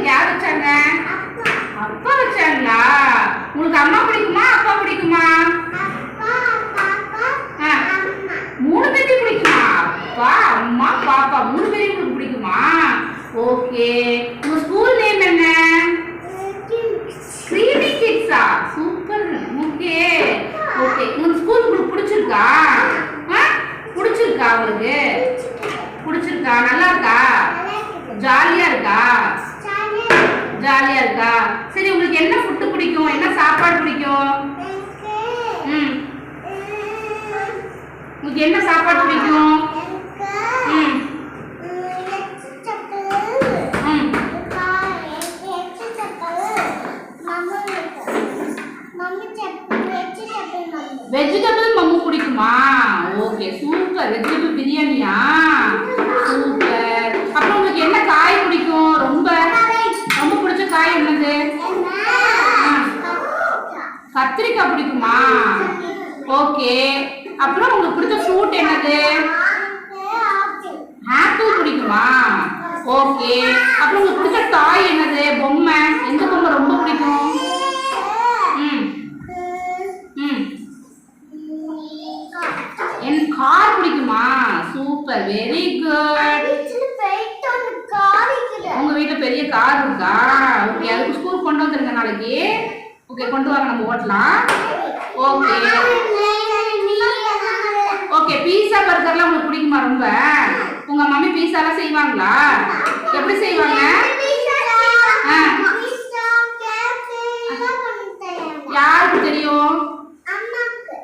உங்களுக்கு யார் வச்சாங்க? அப்பா வச்சாங்களா? உங்களுக்கு அம்மா பிடிக்குமா அப்பா பிடிக்குமா? மூணு பேரையும் பிடிக்குமா? அப்பா அம்மா பாப்பா மூணு பேரையும் உங்களுக்கு பிடிக்குமா? ஓகே. உங்க ஸ்கூல் நேம் என்ன? கிரீமி கிட்ஸா? சூப்பர். Okay okay. உங்க ஸ்கூல் உங்களுக்கு பிடிச்சிருக்கா? பிடிச்சிருக்கா உங்களுக்கு? பிடிச்சிருக்கா? நல்லா இருக்கா? ஜாலியா இருக்கா? ஜாலியா இருக்கா? சரி, உங்களுக்கு என்ன ஃபுட் பிடிக்கும்? என்ன சாப்பாடு பிடிக்கும்? உங்களுக்கு என்ன சாப்பாடு பிடிக்கும்? வெஜிடபிள் மம்மு பிடிக்குமா? Okay super. வெஜிடபிள் பிரியாணியா? சூப்பர். அப்புறம் உங்களுக்கு என்ன காய் பிடிக்கும்? ரொம்ப ரொம்ப பிடிச்ச காய் என்னது? கத்திரிக்காய் பிடிக்குமா? ஓகே. அப்புறம் உங்களுக்கு பிடிச்ச ஃப்ரூட் என்னது? ஆப்பிள் பிடிக்குமா? ஓகே. அப்புறம் உங்களுக்கு பிடிச்ச டாய் என்னது? பொம்மை. எந்த பொம்மை ரொம்ப பிடிக்கும்? என் கார் பிடிக்குமா? Super, very good. உங்க வீட்டுல பெரிய கார் இருக்கா? ஓகே, அதுக்கு ஸ்கூல் கொண்டு வந்துருங்க நாளைக்கு. ஓகே, கொண்டு வாங்க, நம்ம ஓட்டலாம். Okay okay. பீஸா பர்கர்லாம் உங்களுக்கு பிடிக்குமா ரொம்ப? உங்க மம்மி பீஸாலாம் செய்வாங்களா? எப்படி செய்வாங்க? யாருக்கு தெரியும்?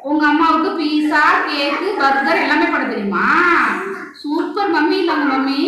உங்க அம்மாவுக்கு பீஸா, கேக்கு, பர்கர் எல்லாமே பண்ண தெரியுமா? Super mummy. இல்ல உங்க மம்மி?